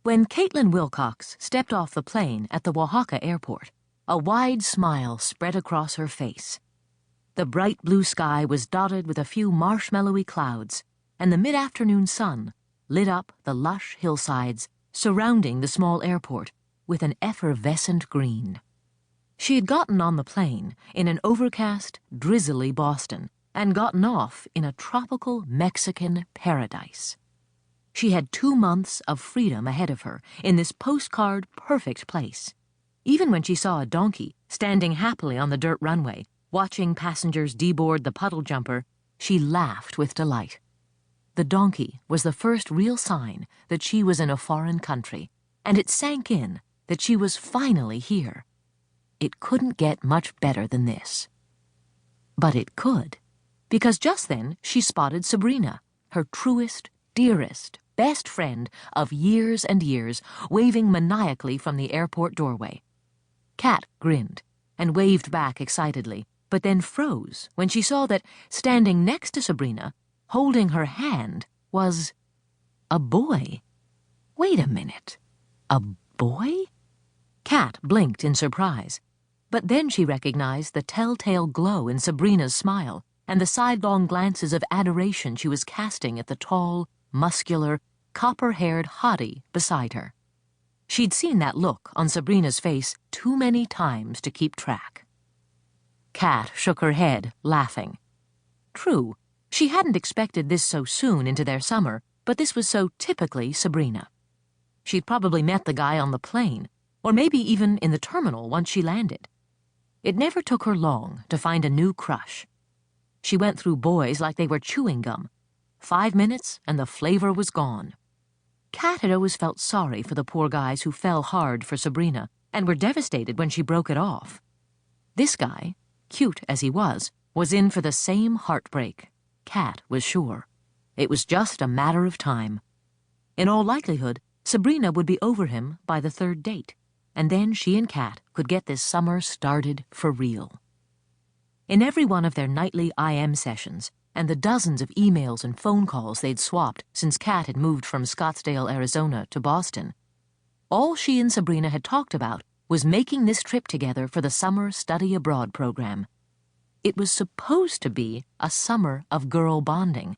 When Caitlin Wilcox stepped off the plane at the Oaxaca airport, a wide smile spread across her face. The bright blue sky was dotted with a few marshmallowy clouds, and the mid-afternoon sun lit up the lush hillsides surrounding the small airport with an effervescent green. She had gotten on the plane in an overcast, drizzly Boston and gotten off in a tropical Mexican paradise. She had 2 months of freedom ahead of her in this postcard-perfect place. Even when she saw a donkey standing happily on the dirt runway, watching passengers deboard the puddle jumper, she laughed with delight. The donkey was the first real sign that she was in a foreign country, and it sank in that she was finally here. It couldn't get much better than this. But it could, because just then she spotted Sabrina, her truest, dearest, best friend of years and years, waving maniacally from the airport doorway. Cat grinned and waved back excitedly, but then froze when she saw that, standing next to Sabrina, holding her hand, was a boy. Wait a minute. A boy? Cat blinked in surprise, but then she recognized the telltale glow in Sabrina's smile and the sidelong glances of adoration she was casting at the tall, muscular, copper-haired hottie beside her. She'd seen that look on Sabrina's face too many times to keep track. Cat shook her head, laughing. True, she hadn't expected this so soon into their summer, but this was so typically Sabrina. She'd probably met the guy on the plane, or maybe even in the terminal once she landed. It never took her long to find a new crush. She went through boys like they were chewing gum. 5 minutes and the flavor was gone. Cat had always felt sorry for the poor guys who fell hard for Sabrina and were devastated when she broke it off. This guy, cute as he was in for the same heartbreak. Cat was sure. It was just a matter of time. In all likelihood, Sabrina would be over him by the 3rd date, and then she and Cat could get this summer started for real. In every one of their nightly IM sessions, and the dozens of emails and phone calls they'd swapped since Cat had moved from Scottsdale, Arizona to Boston, all she and Sabrina had talked about was making this trip together for the summer study abroad program. It was supposed to be a summer of girl bonding,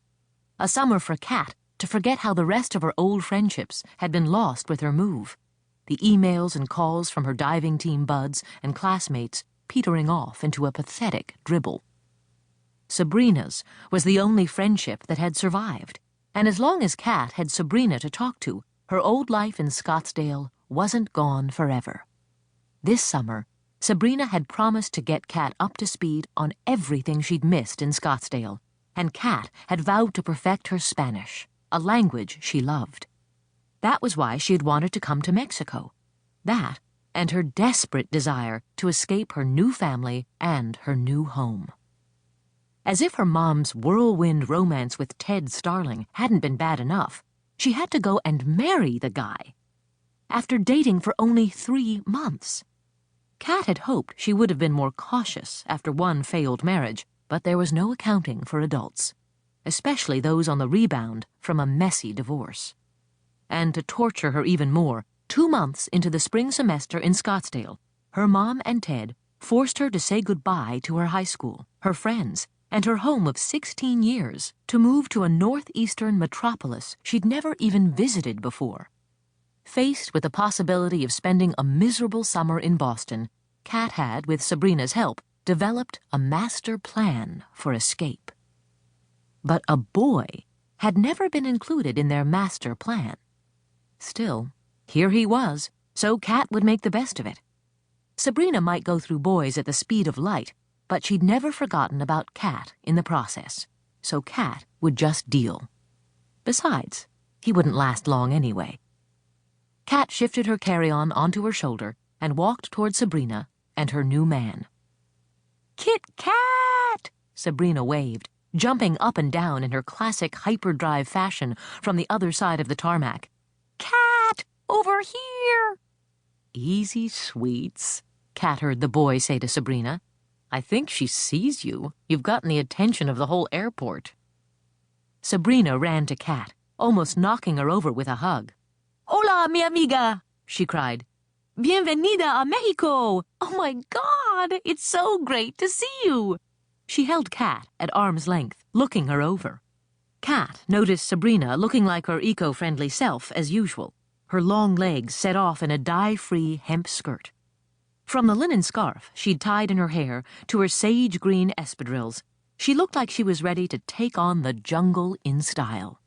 a summer for Cat to forget how the rest of her old friendships had been lost with her move, the emails and calls from her diving team buds and classmates petering off into a pathetic dribble. Sabrina's was the only friendship that had survived, and as long as Cat had Sabrina to talk to, her old life in Scottsdale wasn't gone forever. This summer, Sabrina had promised to get Cat up to speed on everything she'd missed in Scottsdale, and Cat had vowed to perfect her Spanish, a language she loved. That was why she had wanted to come to Mexico. That, and her desperate desire to escape her new family and her new home. As if her mom's whirlwind romance with Ted Starling hadn't been bad enough, she had to go and marry the guy. After dating for only 3 months. Cat had hoped she would have been more cautious after one failed marriage, but there was no accounting for adults, especially those on the rebound from a messy divorce. And to torture her even more, 2 months into the spring semester in Scottsdale, her mom and Ted forced her to say goodbye to her high school, her friends, and her home of 16 years to move to a northeastern metropolis she'd never even visited before. Faced with the possibility of spending a miserable summer in Boston, Cat had, with Sabrina's help, developed a master plan for escape. But a boy had never been included in their master plan. Still, here he was, so Cat would make the best of it. Sabrina might go through boys at the speed of light, but she'd never forgotten about Cat in the process, so Cat would just deal. Besides, he wouldn't last long anyway. Cat shifted her carry-on onto her shoulder and walked toward Sabrina and her new man. "Kit Kat!" Sabrina waved, jumping up and down in her classic hyperdrive fashion from the other side of the tarmac. "Cat, over here!" "Easy, sweets," Cat heard the boy say to Sabrina. "I think she sees you. You've gotten the attention of the whole airport." Sabrina ran to Cat, almost knocking her over with a hug. "Hola, Hola, mi amiga, she cried. Bienvenida a Mexico! Oh my God, it's so great to see you! She held Cat at arm's length, looking her over. Cat noticed Sabrina looking like her eco-friendly self as usual, her long legs set off in a dye-free hemp skirt. From the linen scarf she'd tied in her hair to her sage-green espadrilles, she looked like she was ready to take on the jungle in style.